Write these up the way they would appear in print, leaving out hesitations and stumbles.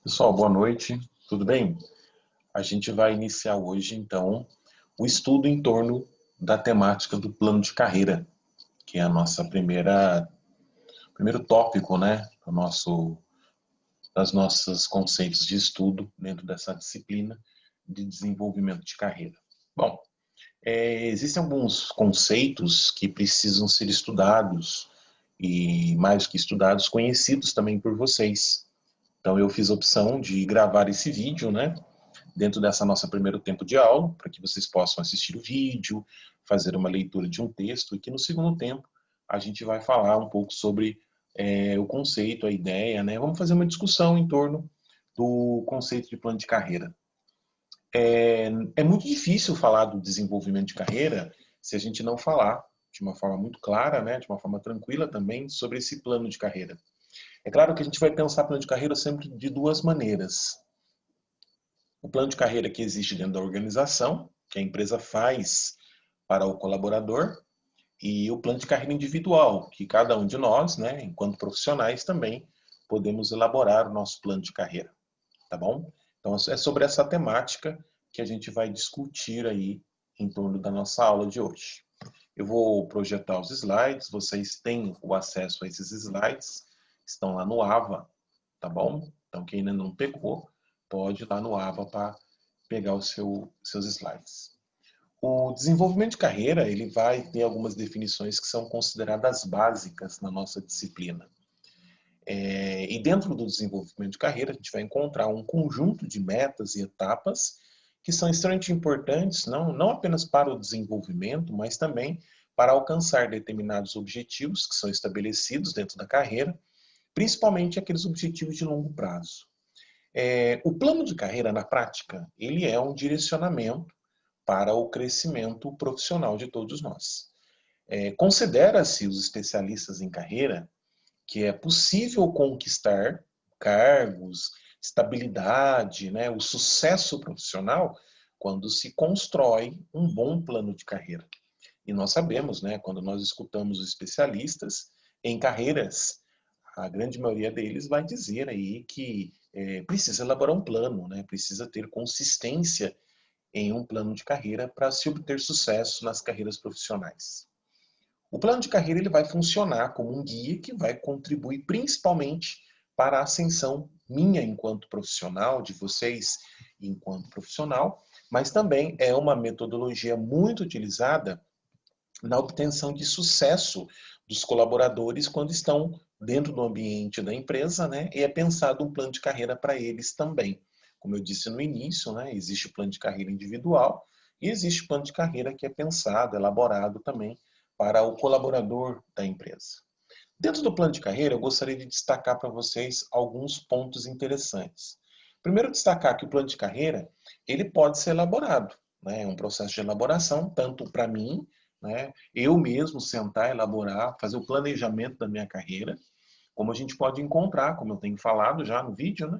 Pessoal, boa noite, tudo bem? A gente vai iniciar hoje, então, o estudo em torno da temática do plano de carreira, que é a nossa primeiro tópico, né, das nossos conceitos de estudo dentro dessa disciplina de desenvolvimento de carreira. Bom, existem alguns conceitos que precisam ser estudados e, mais que estudados, conhecidos também por vocês. Então, eu fiz a opção de gravar esse vídeo, né, dentro dessa nossa primeiro tempo de aula, para que vocês possam assistir o vídeo, fazer uma leitura de um texto, e que no segundo tempo a gente vai falar um pouco sobre o conceito, a ideia, né? Vamos fazer uma discussão em torno do conceito de plano de carreira. É muito difícil falar do desenvolvimento de carreira se a gente não falar de uma forma muito clara, né, de uma forma tranquila também, sobre esse plano de carreira. É claro que a gente vai pensar plano de carreira sempre de duas maneiras. O plano de carreira que existe dentro da organização, que a empresa faz para o colaborador, e o plano de carreira individual, que cada um de nós, né, enquanto profissionais, também podemos elaborar o nosso plano de carreira, tá bom? Então, é sobre essa temática que a gente vai discutir aí em torno da nossa aula de hoje. Eu vou projetar os slides, vocês têm o acesso a esses slides, estão lá no AVA, tá bom? Então, quem ainda não pegou, pode ir lá no AVA para pegar os seus slides. O desenvolvimento de carreira, ele vai ter algumas definições que são consideradas básicas na nossa disciplina. E dentro do desenvolvimento de carreira, a gente vai encontrar um conjunto de metas e etapas que são extremamente importantes, não apenas para o desenvolvimento, mas também para alcançar determinados objetivos que são estabelecidos dentro da carreira, principalmente aqueles objetivos de longo prazo. O plano de carreira, na prática, ele é um direcionamento para o crescimento profissional de todos nós. Considera-se os especialistas em carreira que é possível conquistar cargos, estabilidade, né, o sucesso profissional quando se constrói um bom plano de carreira. E nós sabemos, né, quando nós escutamos os especialistas em carreiras, a grande maioria deles vai dizer aí que precisa elaborar um plano, né, precisa ter consistência em um plano de carreira para se obter sucesso nas carreiras profissionais. O plano de carreira ele vai funcionar como um guia que vai contribuir principalmente para a ascensão minha enquanto profissional, de vocês enquanto profissional, mas também é uma metodologia muito utilizada na obtenção de sucesso dos colaboradores quando estão dentro do ambiente da empresa, né? E é pensado um plano de carreira para eles também. Como eu disse no início, né? Existe o plano de carreira individual e existe o plano de carreira que é pensado, elaborado também para o colaborador da empresa. Dentro do plano de carreira, eu gostaria de destacar para vocês alguns pontos interessantes. Primeiro, destacar que o plano de carreira ele pode ser elaborado, né? É um processo de elaboração, tanto para mim, né? Eu mesmo sentar, elaborar, fazer o planejamento da minha carreira, como a gente pode encontrar, como eu tenho falado já no vídeo, né?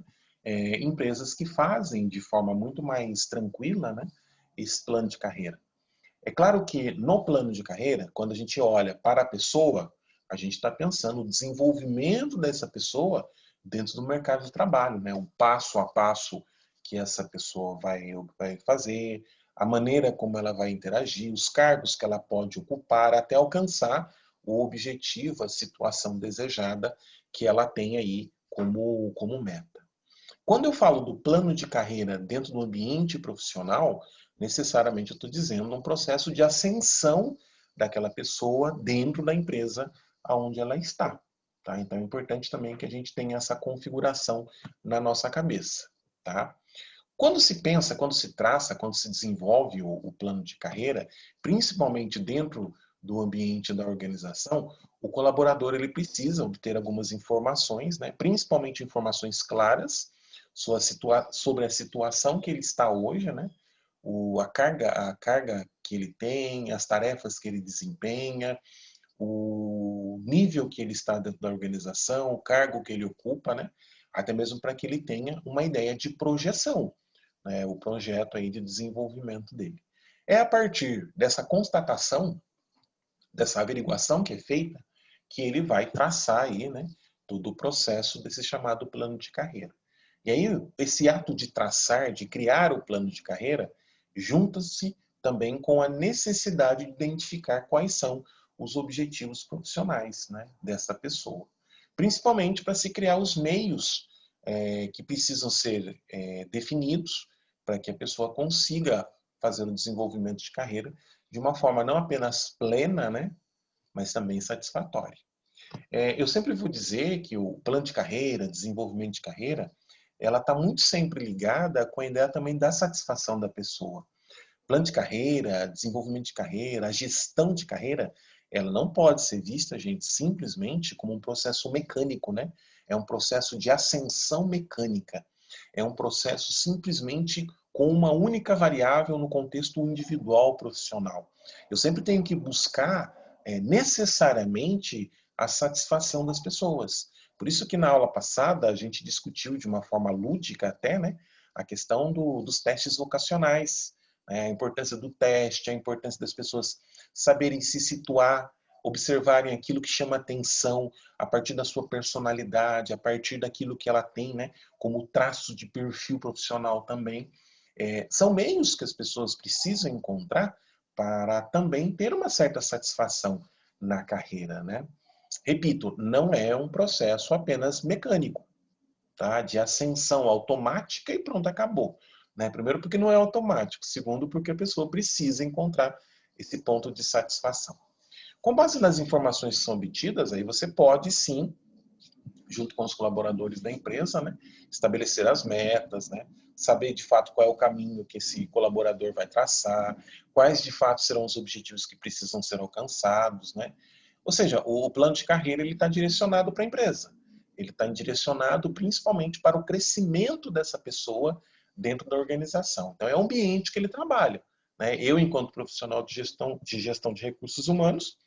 Empresas que fazem de forma muito mais tranquila, né? Esse plano de carreira. É claro que no plano de carreira, quando a gente olha para a pessoa, a gente está pensando no desenvolvimento dessa pessoa dentro do mercado de trabalho, né? O passo a passo que essa pessoa vai fazer, a maneira como ela vai interagir, os cargos que ela pode ocupar até alcançar o objetivo, a situação desejada que ela tem aí como meta. Quando eu falo do plano de carreira dentro do ambiente profissional, necessariamente eu estou dizendo um processo de ascensão daquela pessoa dentro da empresa aonde ela está. Tá? Então é importante também que a gente tenha essa configuração na nossa cabeça. Tá? Quando se pensa, quando se traça, quando se desenvolve o plano de carreira, principalmente dentro do ambiente da organização, o colaborador ele precisa obter algumas informações, né, principalmente informações claras sobre a situação que ele está hoje, né, a carga que ele tem, as tarefas que ele desempenha, o nível que ele está dentro da organização, o cargo que ele ocupa, né, até mesmo para que ele tenha uma ideia de projeção, né, o projeto aí de desenvolvimento dele. É a partir dessa constatação, dessa averiguação que é feita, que ele vai traçar aí, né, todo o processo desse chamado plano de carreira. E aí, esse ato de traçar, de criar o plano de carreira, junta-se também com a necessidade de identificar quais são os objetivos profissionais, né, dessa pessoa. Principalmente para se criar os meios que precisam ser definidos para que a pessoa consiga fazer o desenvolvimento de carreira de uma forma não apenas plena, né, mas também satisfatória. Eu sempre vou dizer que o plano de carreira, desenvolvimento de carreira, ela está muito sempre ligada com a ideia também da satisfação da pessoa. Plano de carreira, desenvolvimento de carreira, a gestão de carreira, ela não pode ser vista, gente, simplesmente como um processo mecânico, né? É um processo de ascensão mecânica. É um processo simplesmente com uma única variável no contexto individual profissional. Eu sempre tenho que buscar necessariamente a satisfação das pessoas. Por isso que na aula passada a gente discutiu de uma forma lúdica até, né, a questão dos testes vocacionais, né, a importância do teste, a importância das pessoas saberem se situar, observarem aquilo que chama atenção a partir da sua personalidade, a partir daquilo que ela tem, né, como traço de perfil profissional também. São meios que as pessoas precisam encontrar para também ter uma certa satisfação na carreira, né? Repito, não é um processo apenas mecânico, tá? De ascensão automática e pronto, acabou. Né? Primeiro, porque não é automático. Segundo, porque a pessoa precisa encontrar esse ponto de satisfação. Com base nas informações que são obtidas, aí você pode sim, junto com os colaboradores da empresa, né, estabelecer as metas, né, saber de fato qual é o caminho que esse colaborador vai traçar, quais de fato serão os objetivos que precisam ser alcançados, né? Ou seja, o plano de carreira ele está direcionado para a empresa. Ele está direcionado principalmente para o crescimento dessa pessoa dentro da organização. Então, é o ambiente que ele trabalha. Né? Eu, enquanto profissional de gestão de recursos humanos,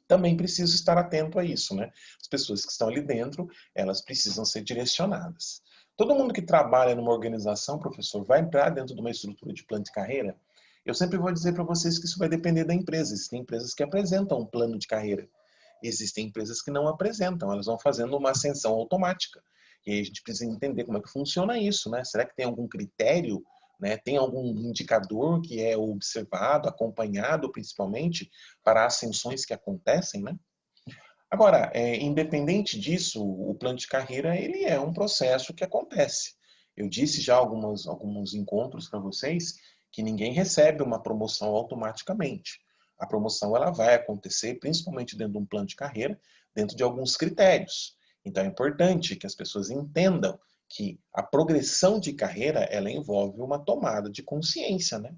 também preciso estar atento a isso, né? As pessoas que estão ali dentro, elas precisam ser direcionadas. Todo mundo que trabalha numa organização, professor, vai entrar dentro de uma estrutura de plano de carreira? Eu sempre vou dizer para vocês que isso vai depender da empresa. Existem empresas que apresentam um plano de carreira. Existem empresas que não apresentam, elas vão fazendo uma ascensão automática. E aí a gente precisa entender como é que funciona isso, né? Será que tem algum critério, né? Tem algum indicador que é observado, acompanhado principalmente para ascensões que acontecem, né? Agora, independente disso, o plano de carreira ele é um processo que acontece. Eu disse já alguns encontros para vocês que ninguém recebe uma promoção automaticamente. A promoção ela vai acontecer principalmente dentro de um plano de carreira, dentro de alguns critérios. Então é importante que as pessoas entendam que a progressão de carreira ela envolve uma tomada de consciência, né?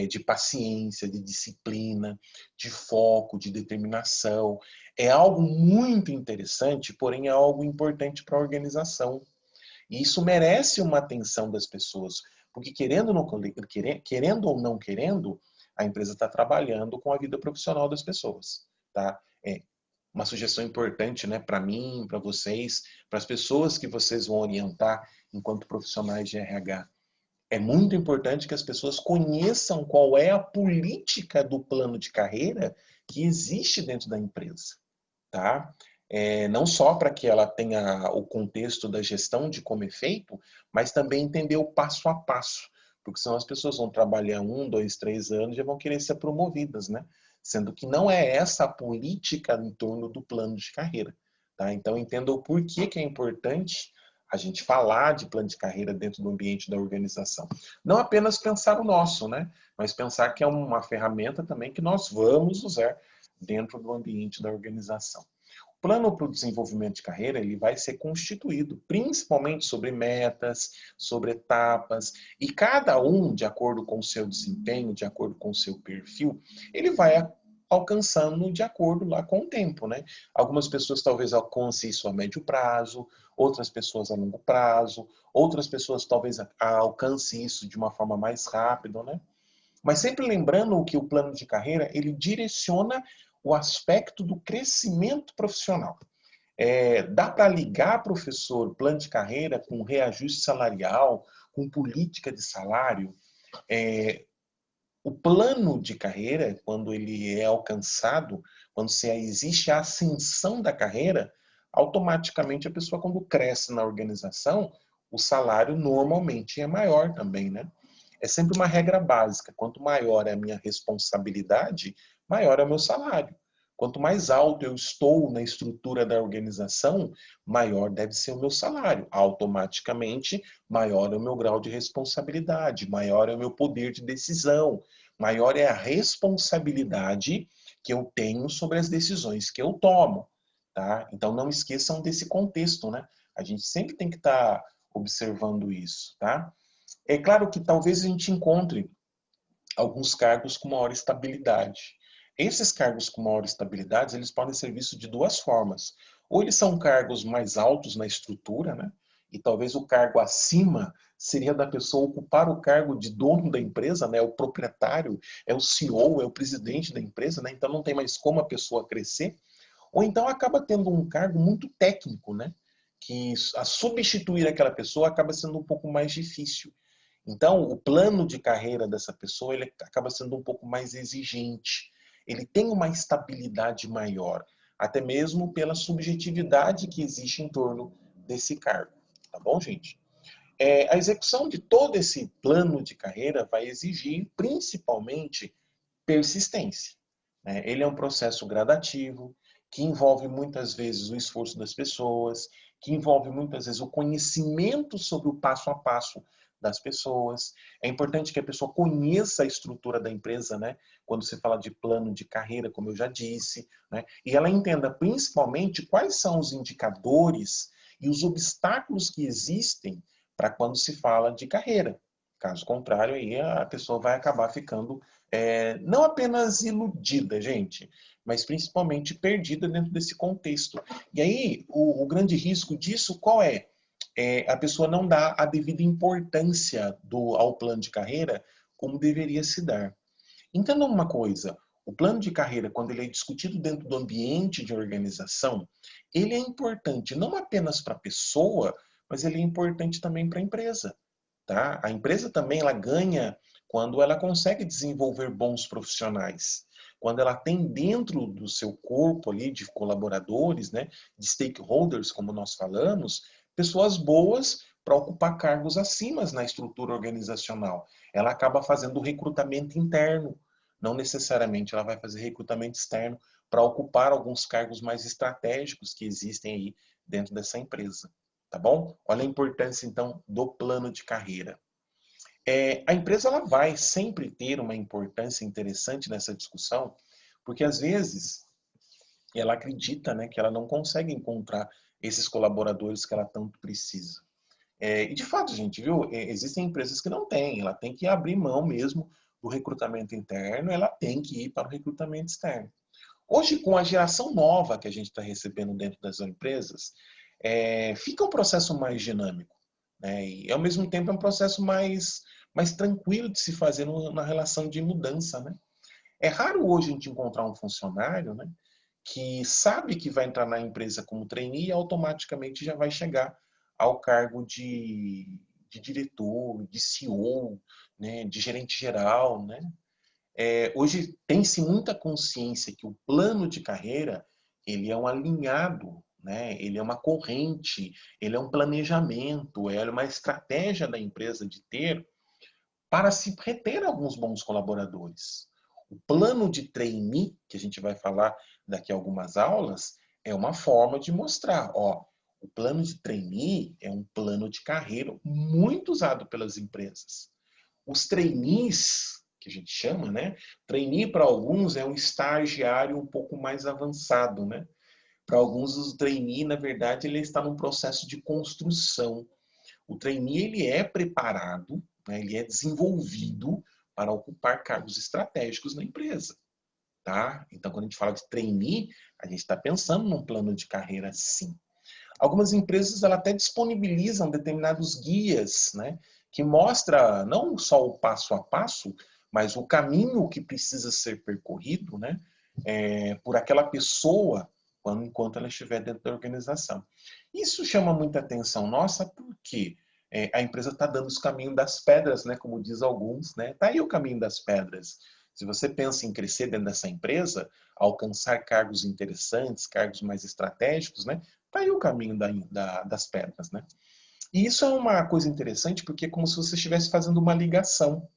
De paciência, de disciplina, de foco, de determinação. É algo muito interessante, porém é algo importante para a organização. E isso merece uma atenção das pessoas, porque querendo ou não querendo, a empresa está trabalhando com a vida profissional das pessoas. Tá? Uma sugestão importante, né, para mim, para vocês, para as pessoas que vocês vão orientar enquanto profissionais de RH. É muito importante que as pessoas conheçam qual é a política do plano de carreira que existe dentro da empresa, tá? Não só para que ela tenha o contexto da gestão de como é feito, mas também entender o passo a passo, porque senão as pessoas vão trabalhar 1, 2, 3 anos e já vão querer ser promovidas, né? Sendo que não é essa a política em torno do plano de carreira, tá? Então entenda o porquê que é importante a gente falar de plano de carreira dentro do ambiente da organização. Não apenas pensar o nosso, né? Mas pensar que é uma ferramenta também que nós vamos usar dentro do ambiente da organização. O plano para o desenvolvimento de carreira ele vai ser constituído principalmente sobre metas, sobre etapas, e cada um, de acordo com o seu desempenho, de acordo com o seu perfil, ele vai alcançando de acordo lá com o tempo, né? Algumas pessoas talvez alcancem isso a médio prazo, outras pessoas a longo prazo, outras pessoas talvez alcancem isso de uma forma mais rápida, né? Mas sempre lembrando que o plano de carreira, ele direciona o aspecto do crescimento profissional. Dá para ligar, professor, plano de carreira com reajuste salarial, com política de salário? O plano de carreira, quando ele é alcançado, quando existe a ascensão da carreira, automaticamente a pessoa, quando cresce na organização, o salário normalmente é maior também, né? É sempre uma regra básica. Quanto maior é a minha responsabilidade, maior é o meu salário. Quanto mais alto eu estou na estrutura da organização, maior deve ser o meu salário. Automaticamente, maior é o meu grau de responsabilidade, maior é o meu poder de decisão, maior é a responsabilidade que eu tenho sobre as decisões que eu tomo. Tá? Então, não esqueçam desse contexto, né? A gente sempre tem que estar observando isso, tá? É claro que talvez a gente encontre alguns cargos com maior estabilidade. Esses cargos com maior estabilidade, eles podem ser vistos de duas formas. Ou eles são cargos mais altos na estrutura, né? E talvez o cargo acima seria da pessoa ocupar o cargo de dono da empresa, né? O proprietário, é o CEO, é o presidente da empresa, né? Então não tem mais como a pessoa crescer. Ou então acaba tendo um cargo muito técnico, né? Que a substituir aquela pessoa acaba sendo um pouco mais difícil. Então, o plano de carreira dessa pessoa ele acaba sendo um pouco mais exigente. Ele tem uma estabilidade maior, até mesmo pela subjetividade que existe em torno desse cargo. Tá bom, gente? A execução de todo esse plano de carreira vai exigir, principalmente, persistência. Né? Ele é um processo gradativo, que envolve muitas vezes o esforço das pessoas, que envolve muitas vezes o conhecimento sobre o passo a passo das pessoas. É importante que a pessoa conheça a estrutura da empresa, né? Quando se fala de plano de carreira, como eu já disse, né? E ela entenda principalmente quais são os indicadores e os obstáculos que existem para quando se fala de carreira. Caso contrário, aí a pessoa vai acabar ficando não apenas iludida, gente, mas principalmente perdida dentro desse contexto. E aí, o grande risco disso qual é? A pessoa não dá a devida importância ao plano de carreira como deveria se dar. Entenda uma coisa, o plano de carreira, quando ele é discutido dentro do ambiente de organização, ele é importante não apenas para a pessoa, mas ele é importante também para a empresa. Tá? A empresa também ela ganha quando ela consegue desenvolver bons profissionais. Quando ela tem dentro do seu corpo ali de colaboradores, né, de stakeholders, como nós falamos, pessoas boas para ocupar cargos acima na estrutura organizacional. Ela acaba fazendo o recrutamento interno, não necessariamente ela vai fazer recrutamento externo para ocupar alguns cargos mais estratégicos que existem aí dentro dessa empresa. Tá bom? Olha a importância, então, do plano de carreira. A empresa ela vai sempre ter uma importância interessante nessa discussão, porque às vezes ela acredita, né, que ela não consegue encontrar esses colaboradores que ela tanto precisa. E de fato, gente, viu? Existem empresas que não têm, ela tem que abrir mão mesmo do recrutamento interno, ela tem que ir para o recrutamento externo. Hoje, com a geração nova que a gente está recebendo dentro das empresas, fica um processo mais dinâmico. Né? E, ao mesmo tempo, é um processo mais tranquilo de se fazer na relação de mudança. Né? É raro hoje a gente encontrar um funcionário, né, que sabe que vai entrar na empresa como trainee e automaticamente já vai chegar ao cargo de diretor, de CEO, né, de gerente geral, né? Hoje tem-se muita consciência que o plano de carreira ele é um alinhado, né? Ele é uma corrente, ele é um planejamento, é uma estratégia da empresa de ter para se reter alguns bons colaboradores. O plano de trainee, que a gente vai falar daqui a algumas aulas, é uma forma de mostrar, ó, o plano de trainee é um plano de carreira muito usado pelas empresas. Os trainees, que a gente chama, né? Trainee para alguns é um estagiário um pouco mais avançado, né? Para alguns, o trainee, na verdade, ele está num processo de construção. O trainee, ele é preparado, né? Ele é desenvolvido para ocupar cargos estratégicos na empresa, tá? Então, quando a gente fala de trainee, a gente está pensando num plano de carreira, sim. Algumas empresas ela até disponibilizam determinados guias, né, que mostra não só o passo a passo, mas o caminho que precisa ser percorrido, né, por aquela pessoa enquanto ela estiver dentro da organização. Isso chama muita atenção nossa porque a empresa está dando os caminhos das pedras, né, como diz alguns, né, tá aí o caminho das pedras. Se você pensa em crescer dentro dessa empresa, alcançar cargos interessantes, cargos mais estratégicos, né, tá aí o caminho das pedras, né? E isso é uma coisa interessante porque é como se você estivesse fazendo uma ligação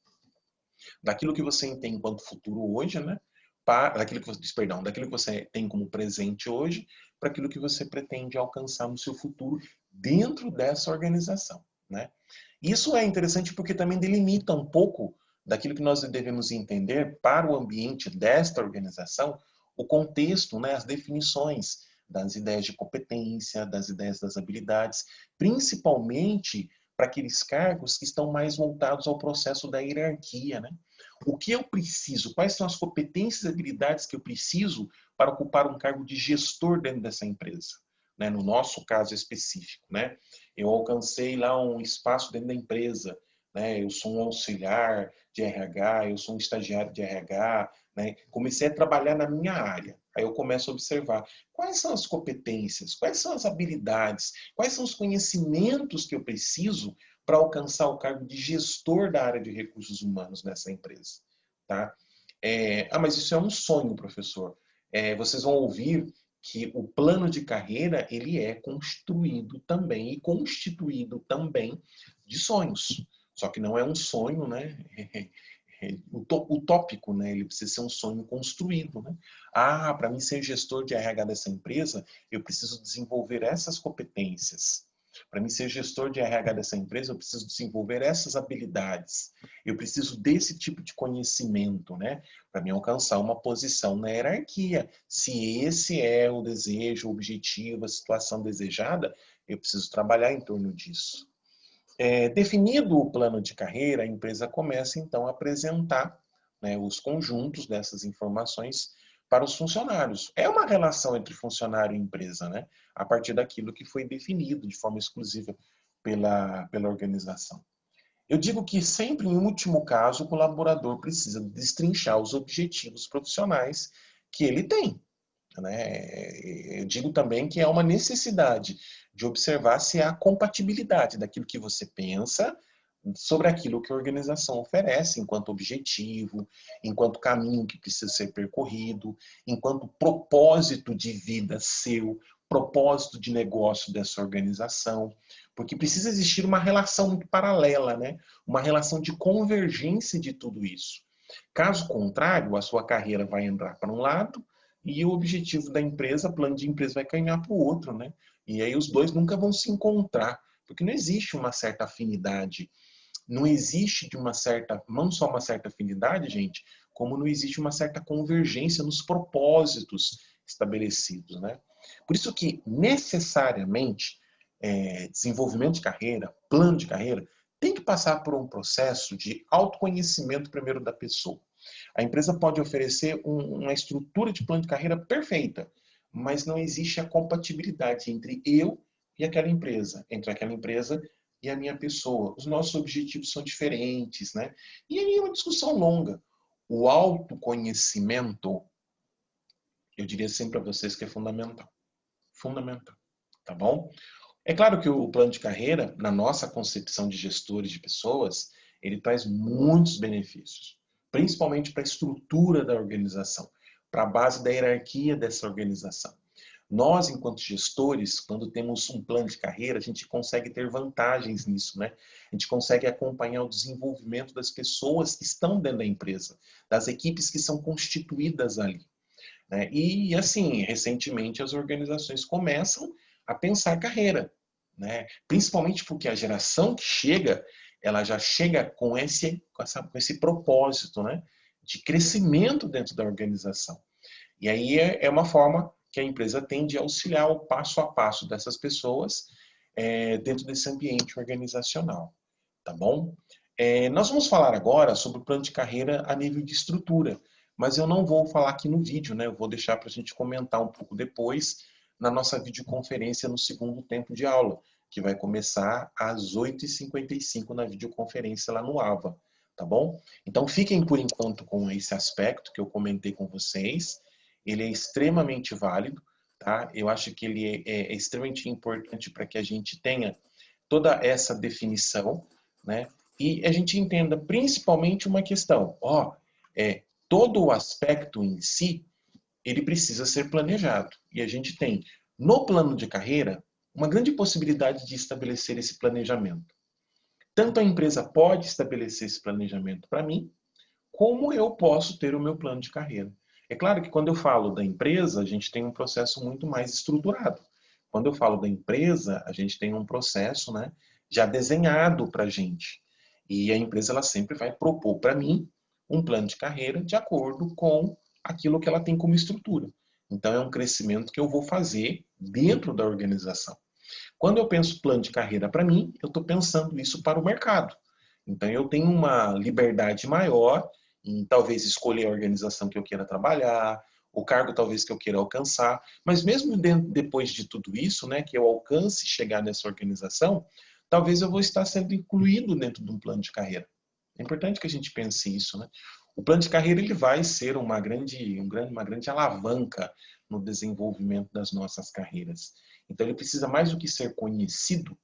daquilo que você tem enquanto futuro hoje, né? Daquilo que você, perdão, daquilo que você tem como presente hoje, para aquilo que você pretende alcançar no seu futuro dentro dessa organização, né? Isso é interessante porque também delimita um pouco daquilo que nós devemos entender para o ambiente desta organização, o contexto, né, as definições das ideias de competência, das ideias das habilidades, principalmente para aqueles cargos que estão mais voltados ao processo da hierarquia, né? O que eu preciso? Quais são as competências e habilidades que eu preciso para ocupar um cargo de gestor dentro dessa empresa? Né? No nosso caso específico, né? Eu alcancei lá um espaço dentro da empresa, né? Eu sou um auxiliar de RH, eu sou um estagiário de RH, né? Comecei a trabalhar na minha área. Aí eu começo a observar quais são as competências, quais são as habilidades, quais são os conhecimentos que eu preciso para alcançar o cargo de gestor da área de recursos humanos nessa empresa. Tá? Mas isso é um sonho, professor. Vocês vão ouvir que o plano de carreira ele é construído também e constituído também de sonhos. Só que não é um sonho, né? Utópico, né? Ele precisa ser um sonho construído, né? Para mim ser gestor de RH dessa empresa, eu preciso desenvolver essas competências. Para mim ser gestor de RH dessa empresa, eu preciso desenvolver essas habilidades. Eu preciso desse tipo de conhecimento, né? Para me alcançar uma posição na hierarquia. Se esse é o desejo, o objetivo, a situação desejada, eu preciso trabalhar em torno disso. Definido o plano de carreira, a empresa começa então a apresentar, né, os conjuntos dessas informações para os funcionários. É uma relação entre funcionário e empresa, né, a partir daquilo que foi definido de forma exclusiva pela organização. Eu digo que sempre, em último caso, o colaborador precisa destrinchar os objetivos profissionais que ele tem. Né? Eu digo também que é uma necessidade de observar se há compatibilidade daquilo que você pensa sobre aquilo que a organização oferece enquanto objetivo, enquanto caminho que precisa ser percorrido, enquanto propósito de vida seu, propósito de negócio dessa organização, porque precisa existir uma relação muito paralela, né? Uma relação de convergência de tudo isso. Caso contrário, a sua carreira vai entrar para um lado e o objetivo da empresa, plano de empresa, vai caminhar para o outro, né? E aí os dois nunca vão se encontrar, porque não existe uma certa afinidade. Não existe de uma certa, não só uma certa afinidade, gente, como não existe uma certa convergência nos propósitos estabelecidos, né? Por isso que necessariamente desenvolvimento de carreira, plano de carreira, tem que passar por um processo de autoconhecimento primeiro da pessoa. A empresa pode oferecer uma estrutura de plano de carreira perfeita, mas não existe a compatibilidade entre eu e aquela empresa, entre aquela empresa e a minha pessoa. Os nossos objetivos são diferentes, né? E aí é uma discussão longa. O autoconhecimento, eu diria sempre a vocês que é fundamental. Fundamental, tá bom? É claro que o plano de carreira, na nossa concepção de gestores de pessoas, ele traz muitos benefícios, principalmente para a estrutura da organização, para a base da hierarquia dessa organização. Nós, enquanto gestores, quando temos um plano de carreira, a gente consegue ter vantagens nisso, né? A gente consegue acompanhar o desenvolvimento das pessoas que estão dentro da empresa, das equipes que são constituídas ali, né? E, assim, recentemente as organizações começam a pensar carreira, né? Principalmente porque a geração que chega, ela já chega com esse propósito, né? De crescimento dentro da organização. E aí é uma forma que a empresa tem de auxiliar o passo a passo dessas pessoas dentro desse ambiente organizacional, tá bom? Nós vamos falar agora sobre o plano de carreira a nível de estrutura, mas eu não vou falar aqui no vídeo, né? Eu vou deixar para a gente comentar um pouco depois na nossa videoconferência no segundo tempo de aula, que vai começar às 8h55 na videoconferência lá no AVA, tá bom? Então fiquem por enquanto com esse aspecto que eu comentei com vocês. Ele é extremamente válido, tá? Eu acho que ele é extremamente importante para que a gente tenha toda essa definição, né? E a gente entenda principalmente uma questão, todo o aspecto em si, ele precisa ser planejado. E a gente tem, no plano de carreira, uma grande possibilidade de estabelecer esse planejamento. Tanto a empresa pode estabelecer esse planejamento para mim, como eu posso ter o meu plano de carreira. É claro que quando eu falo da empresa, a gente tem um processo muito mais estruturado. Quando eu falo da empresa, a gente tem um processo, né, já desenhado para a gente. E a empresa ela sempre vai propor para mim um plano de carreira de acordo com aquilo que ela tem como estrutura. Então é um crescimento que eu vou fazer dentro da organização. Quando eu penso plano de carreira para mim, eu estou pensando isso para o mercado. Então eu tenho uma liberdade maior em talvez escolher a organização que eu queira trabalhar, o cargo talvez que eu queira alcançar, mas mesmo depois de tudo isso, né, que eu alcance chegar nessa organização, talvez eu vou estar sendo incluído dentro de um plano de carreira. É importante que a gente pense isso, né? O plano de carreira ele vai ser uma grande alavanca no desenvolvimento das nossas carreiras. Então ele precisa mais do que ser conhecido,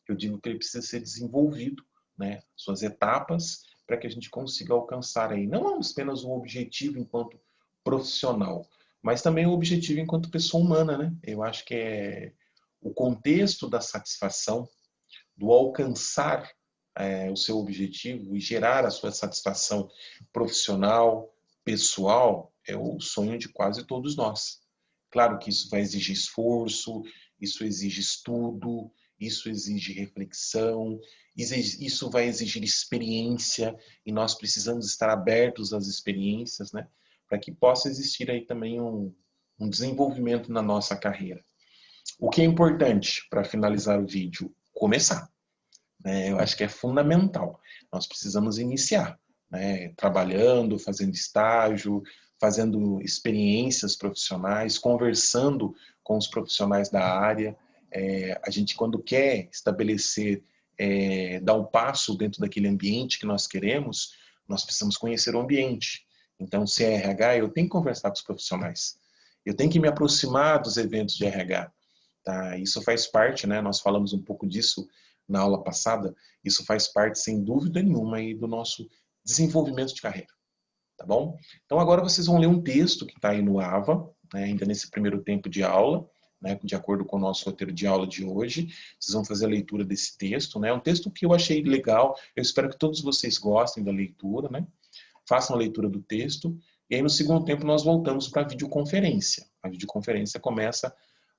eu digo que ele precisa ser desenvolvido, né? Suas etapas para que a gente consiga alcançar aí não apenas o objetivo enquanto profissional, mas também o objetivo enquanto pessoa humana, né? Eu acho que é o contexto da satisfação, do alcançar o seu objetivo e gerar a sua satisfação profissional, pessoal, é o sonho de quase todos nós. Claro que isso vai exigir esforço, isso exige estudo, isso exige reflexão, isso vai exigir experiência e nós precisamos estar abertos às experiências, né, para que possa existir aí também um desenvolvimento na nossa carreira. O que é importante para finalizar o vídeo? Começar. Eu acho que é fundamental. Nós precisamos iniciar, né? Trabalhando, fazendo estágio, fazendo experiências profissionais, conversando com os profissionais da área. A gente, quando quer estabelecer, dar um passo dentro daquele ambiente que nós queremos, nós precisamos conhecer o ambiente. Então, se é RH, eu tenho que conversar com os profissionais. Eu tenho que me aproximar dos eventos de RH. Tá? Isso faz parte, né? Nós falamos um pouco disso na aula passada, isso faz parte, sem dúvida nenhuma, aí do nosso desenvolvimento de carreira, tá bom? Então agora vocês vão ler um texto que está aí no AVA, né, ainda nesse primeiro tempo de aula, né, de acordo com o nosso roteiro de aula de hoje, vocês vão fazer a leitura desse texto, né, um texto que eu achei legal, eu espero que todos vocês gostem da leitura, né, façam a leitura do texto, e aí no segundo tempo nós voltamos para a videoconferência. A videoconferência começa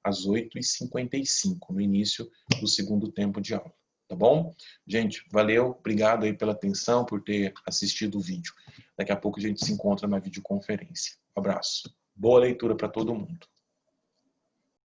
às 8h55, no início do segundo tempo de aula. Tá bom? Gente, valeu, obrigado aí pela atenção, por ter assistido o vídeo. Daqui a pouco a gente se encontra na videoconferência. Um abraço. Boa leitura para todo mundo.